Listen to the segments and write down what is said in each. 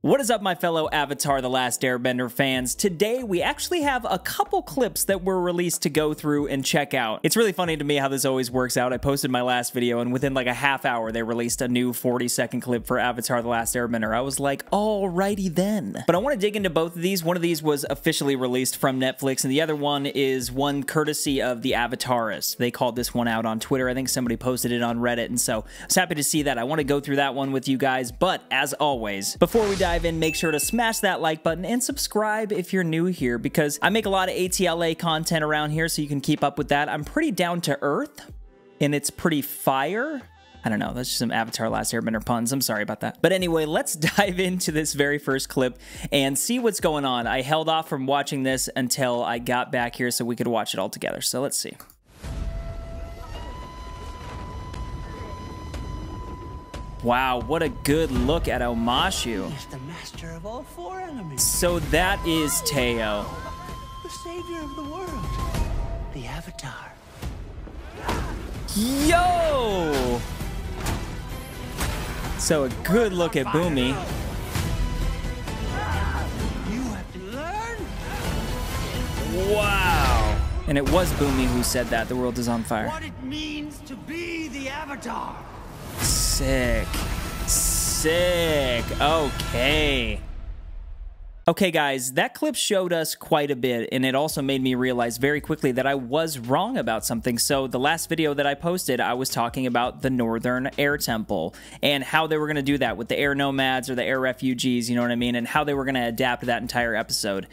What is up, my fellow Avatar: The Last Airbender fans? Today, we actually have a couple clips that were released to go through and check out. It's really funny to me how this always works out. I posted my last video, and within like a half hour, they released a new 40-second clip for Avatar: The Last Airbender. I was like, alrighty then. But I want to dig into both of these. One of these was officially released from Netflix, and the other one is one courtesy of the Avatarists. They called this one out on Twitter. I think somebody posted it on Reddit, and so I was happy to see that. I want to go through that one with you guys, but as always, before we dive in, make sure to smash that like button and subscribe if you're new here, because I make a lot of ATLA content around here, so you can keep up with that. I'm pretty down to earth, and it's pretty fire. I don't know, that's just some Avatar: Last Airbender puns. I'm sorry about that. But anyway, let's dive into this very first clip and see what's going on. I held off from watching this until I got back here so we could watch it all together. So let's see. Wow, what a good look at Omashu. He's the master of all four elements. So that is Teo. The savior of the world. The Avatar. Yo! So a good look at Bumi. You have to learn. Wow. And it was Bumi who said that, the world is on fire. What it means to be the Avatar. Sick. Sick. Okay. Okay, guys, that clip showed us quite a bit, and it also made me realize very quickly that I was wrong about something. So the last video that I posted, I was talking about the Northern Air Temple and how they were going to do that with the air nomads or the air refugees, you know what I mean, and how they were going to adapt that entire episode.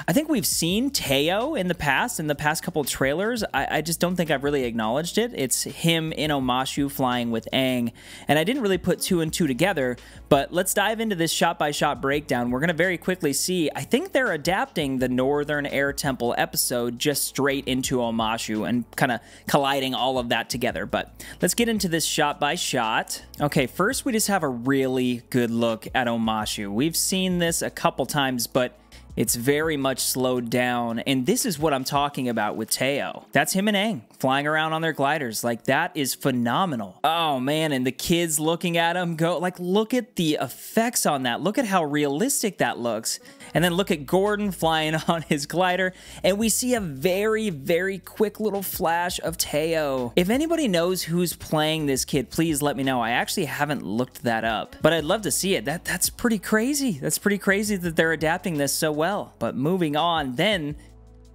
I think we've seen Teo in the past couple of trailers. I just don't think I've really acknowledged it. It's him in Omashu flying with Aang, and I didn't really put two and two together, but let's dive into this shot-by-shot breakdown. We're going to very quickly see, I think they're adapting the Northern Air Temple episode just straight into Omashu and kind of colliding all of that together. But let's get into this shot by shot. Okay, first we just have a really good look at Omashu. We've seen this a couple times, but it's very much slowed down, and this is what I'm talking about with Teo. That's him and Aang flying around on their gliders. Like, that is phenomenal. Oh man, and the kids looking at him go, like, look at the effects on that. Look at how realistic that looks. And then look at Gordon flying on his glider, and we see a very, very quick little flash of Teo. If anybody knows who's playing this kid, please let me know. I actually haven't looked that up, but I'd love to see it. That's pretty crazy. That's pretty crazy that they're adapting this so well. But moving on, then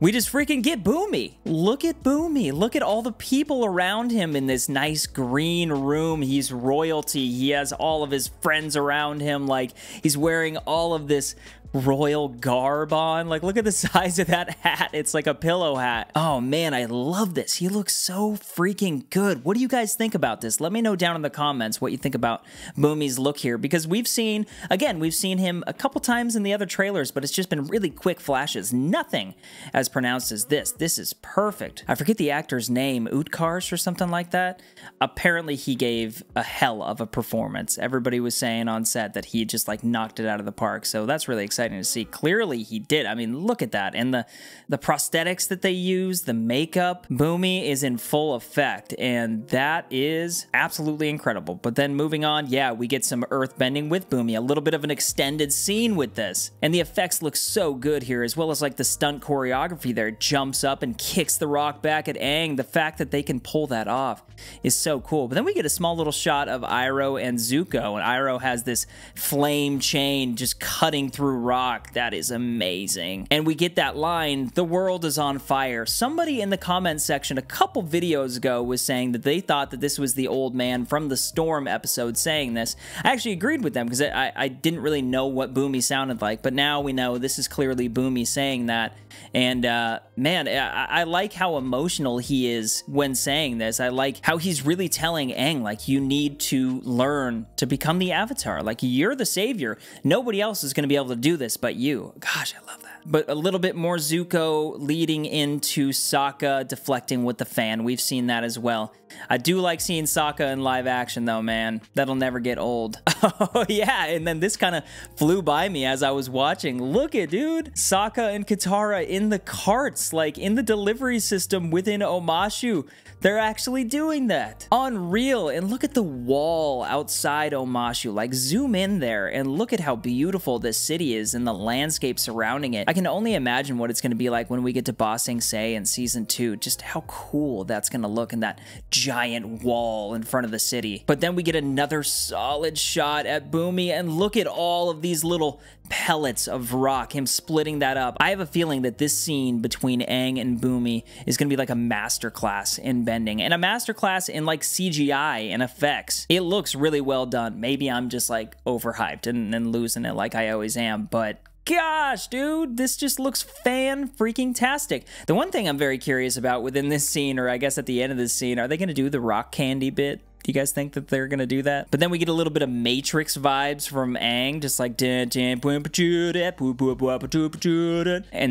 we just freaking get Bumi. Look at Bumi. Look at all the people around him in this nice green room. He's royalty. He has all of his friends around him. Like, he's wearing all of this royal garb on. Like, look at the size of that hat. It's like a pillow hat. Oh man, I love this. He looks so freaking good. What do you guys think about this? Let me know down in the comments what you think about Bumi's look here, because we've seen, again, we've seen him a couple times in the other trailers, but it's just been really quick flashes. Nothing as pronounced as this. This is perfect. I forget the actor's name, Utkarsh or something like that. Apparently he gave a hell of a performance. Everybody was saying on set that he just like knocked it out of the park, so that's really exciting to see. Clearly he did. I mean, look at that. And the prosthetics that they use, the makeup, Bumi is in full effect, and that is absolutely incredible. But then moving on, yeah, we get some earth bending with Bumi, a little bit of an extended scene with this, and the effects look so good here, as well as like the stunt choreography there. Jumps up and kicks the rock back at Aang. The fact that they can pull that off is so cool. But then we get a small little shot of Iroh and Zuko, and Iroh has this flame chain just cutting through rock. That is amazing. And we get that line, the world is on fire. Somebody in the comment section a couple videos ago was saying that they thought that this was the old man from the Storm episode saying this. I actually agreed with them, because I didn't really know what Bumi sounded like, but now we know this is clearly Bumi saying that. And man, I like how emotional he is when saying this. I like how he's really telling Aang, like, you need to learn to become the Avatar. Like, you're the savior. Nobody else is going to be able to do this but you. Gosh, I love that. But a little bit more Zuko leading into Sokka deflecting with the fan. We've seen that as well. I do like seeing Sokka in live action though, man. That'll never get old. Oh yeah, and then this kind of flew by me as I was watching. Look at, dude, Sokka and Katara in the carts, like in the delivery system within Omashu. They're actually doing that. Unreal. And look at the wall outside Omashu. Like, zoom in there and look at how beautiful this city is and the landscape surrounding it. I can only imagine what it's going to be like when we get to Ba Sing Se in season 2. Just how cool that's going to look in that giant wall in front of the city. But then we get another solid shot at Bumi, and look at all of these little pellets of rock, him splitting that up. I have a feeling that this scene between Aang and Bumi is going to be like a masterclass in bending, and a masterclass in like CGI and effects. It looks really well done. Maybe I'm just like overhyped and losing it like I always am, but gosh, dude, this just looks fan-freaking-tastic. The one thing I'm very curious about within this scene, or I guess at the end of this scene, are they going to do the rock candy bit? Do you guys think that they're going to do that? But then we get a little bit of Matrix vibes from Aang, just like, and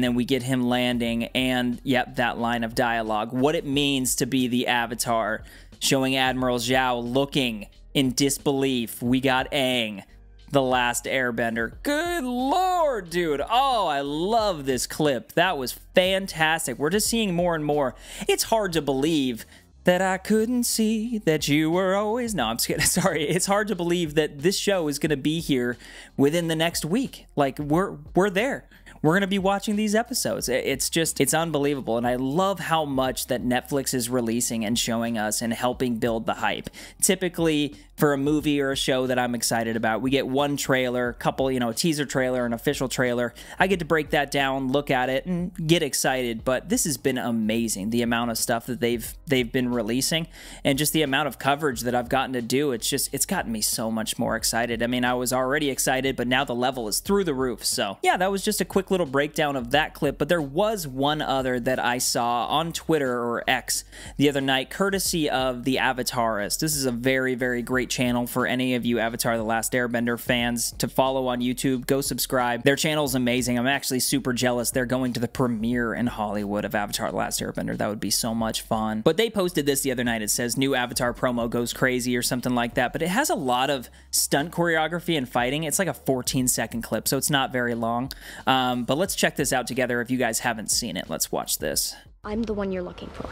then we get him landing, and yep, that line of dialogue. What it means to be the Avatar, showing Admiral Zhao looking in disbelief. We got Aang, the last airbender. Good lord, dude. Oh, I love this clip. That was fantastic. We're just seeing more and more. It's hard to believe that I couldn't see that you were always... No, I'm just kidding. Sorry. It's hard to believe that this show is going to be here within the next week. Like, we're there. We're going to be watching these episodes. It's unbelievable. And I love how much that Netflix is releasing and showing us and helping build the hype. Typically, for a movie or a show that I'm excited about, we get one trailer, couple, you know, a teaser trailer, an official trailer. I get to break that down, look at it, and get excited. But this has been amazing, the amount of stuff that they've been releasing, and just the amount of coverage that I've gotten to do. It's gotten me so much more excited. I mean, I was already excited, but now the level is through the roof. So yeah, that was just a quick little breakdown of that clip. But there was one other that I saw on Twitter or X the other night, courtesy of the Avatarist. This is a very, very great channel for any of you Avatar The Last Airbender fans to follow on YouTube. Go subscribe. Their channel is amazing. I'm actually super jealous. They're going to the premiere in Hollywood of Avatar The Last Airbender. That would be so much fun. But they posted this the other night. It says new Avatar promo goes crazy or something like that. But it has a lot of stunt choreography and fighting. It's like a 14-second clip, so it's not very long. But let's check this out together if you guys haven't seen it. Let's watch this. I'm the one you're looking for.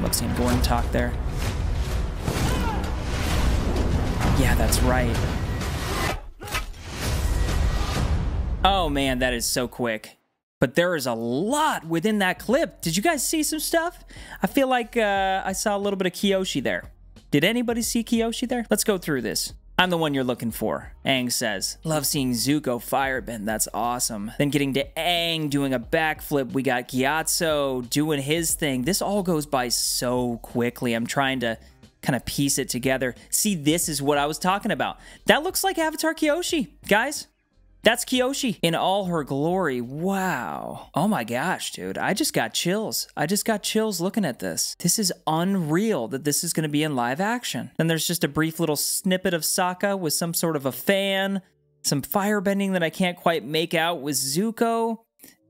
Love seeing Gordon talk there. Yeah, that's right. Oh man, that is so quick. But there is a lot within that clip. Did you guys see some stuff? I feel like I saw a little bit of Kyoshi there. Did anybody see Kyoshi there? Let's go through this. I'm the one you're looking for, Aang says. Love seeing Zuko firebend, that's awesome. Then getting to Aang doing a backflip, we got Gyatso doing his thing. This all goes by so quickly. I'm trying to kind of piece it together. See, this is what I was talking about. That looks like Avatar Kyoshi, guys. That's Kyoshi in all her glory. Wow. Oh my gosh, dude. I just got chills. I just got chills looking at this. This is unreal that this is going to be in live action. Then there's just a brief little snippet of Sokka with some sort of a fan, some firebending that I can't quite make out with Zuko,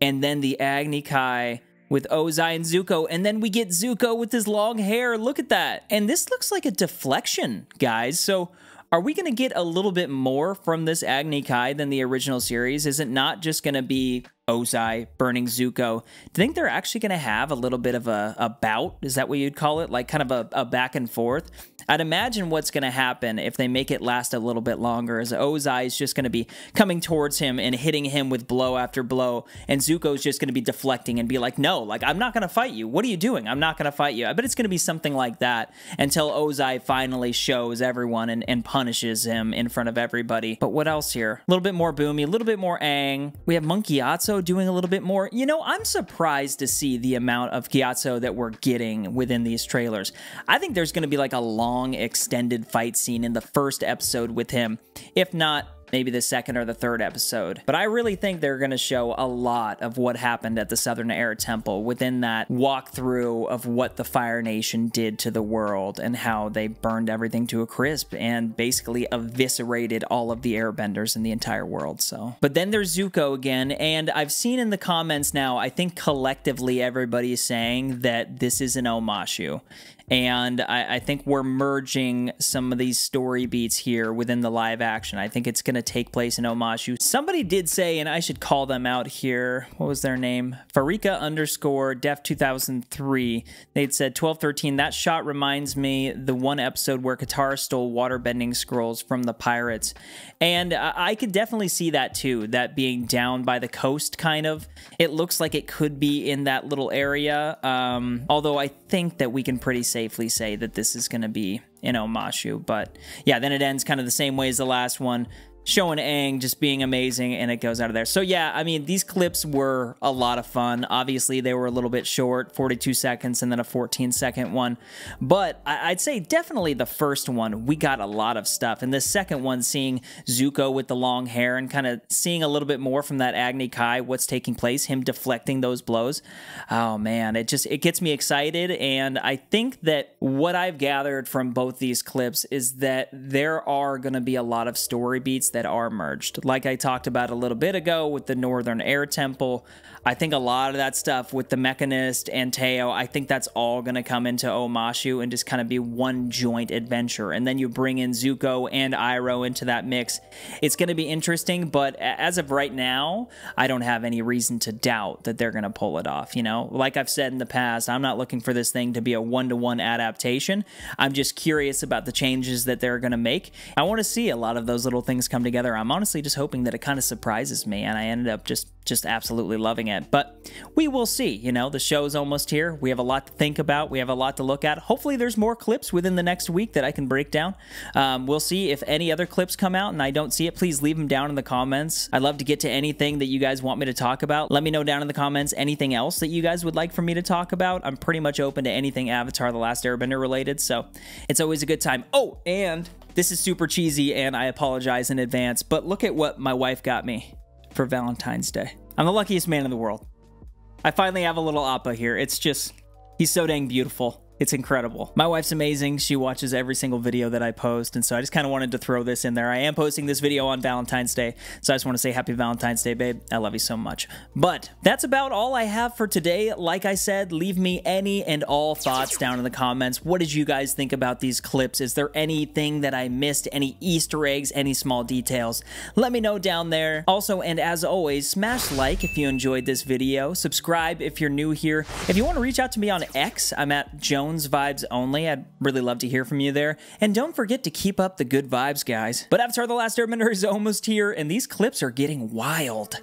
and then the Agni Kai with Ozai and Zuko, and then we get Zuko with his long hair. Look at that. And this looks like a deflection, guys. So are we going to get a little bit more from this Agni Kai than the original series? Is it not just going to be Ozai burning Zuko? Do you think they're actually going to have a little bit of a bout? Is that what you'd call it? Like kind of a back and forth? I'd imagine what's going to happen if they make it last a little bit longer is Ozai is just going to be coming towards him and hitting him with blow after blow, and Zuko's just going to be deflecting and be like, no, like, I'm not going to fight you. What are you doing? I'm not going to fight you. I bet it's going to be something like that until Ozai finally shows everyone and punishes him in front of everybody. But what else here? A little bit more Bumi, a little bit more Aang. We have Monk Gyatso doing a little bit more. You know, I'm surprised to see the amount of Gyatso that we're getting within these trailers. I think there's going to be like a long extended fight scene in the first episode with him, if not maybe the second or the third episode. But I really think they're going to show a lot of what happened at the Southern Air Temple within that walkthrough of what the Fire Nation did to the world and how they burned everything to a crisp and basically eviscerated all of the airbenders in the entire world. So, but then there's Zuko again, and I've seen in the comments now, I think collectively everybody is saying that this is an Omashu. And I think we're merging some of these story beats here within the live action. I think it's going to take place in Omashu. Somebody did say, and I should call them out here, what was their name? Farika_Def2003. They'd said 1213. That shot reminds me the one episode where Katara stole waterbending scrolls from the pirates. And I could definitely see that too, that being down by the coast kind of. It looks like it could be in that little area. Although I think that we can pretty safely say that this is going to be in Omashu. But yeah, then it ends kind of the same way as the last one, showing Aang just being amazing, and it goes out of there. So yeah, I mean, these clips were a lot of fun. Obviously, they were a little bit short, 42 seconds and then a 14-second one. But I'd say definitely the first one, we got a lot of stuff. And the second one, seeing Zuko with the long hair and kind of seeing a little bit more from that Agni Kai, what's taking place, him deflecting those blows. Oh man, it gets me excited. And I think that what I've gathered from both these clips is that there are going to be a lot of story beats that are merged. Like I talked about a little bit ago with the Northern Air Temple, I think a lot of that stuff with the Mechanist and Teo, I think that's all going to come into Omashu and just kind of be one joint adventure. And then you bring in Zuko and Iroh into that mix. It's going to be interesting, but as of right now, I don't have any reason to doubt that they're going to pull it off. You know, like I've said in the past, I'm not looking for this thing to be a one-to-one adaptation. I'm just curious about the changes that they're going to make. I want to see a lot of those little things come together. I'm honestly just hoping that it kind of surprises me, and I ended up just absolutely loving it. But we will see. You know, the show's almost here. We have a lot to think about. We have a lot to look at. Hopefully there's more clips within the next week that I can break down. We'll see if any other clips come out and I don't see it. Please leave them down in the comments. I'd love to get to anything that you guys want me to talk about. Let me know down in the comments anything else that you guys would like for me to talk about. I'm pretty much open to anything Avatar: The Last Airbender related, so it's always a good time. Oh, and this is super cheesy and I apologize in advance, but look at what my wife got me for Valentine's Day. I'm the luckiest man in the world. I finally have a little Appa here. It's just, he's so dang beautiful. It's incredible. My wife's amazing. She watches every single video that I post, and so I just kind of wanted to throw this in there. I am posting this video on Valentine's Day, so I just want to say happy Valentine's Day, babe. I love you so much. But that's about all I have for today. Like I said, leave me any and all thoughts down in the comments. What did you guys think about these clips? Is there anything that I missed? Any Easter eggs? Any small details? Let me know down there. Also, and as always, smash like if you enjoyed this video. Subscribe if you're new here. If you want to reach out to me on X, I'm at Jones Vibes Only. I'd really love to hear from you there. And don't forget to keep up the good vibes, guys. But Avatar: The Last Airbender is almost here, and these clips are getting wild.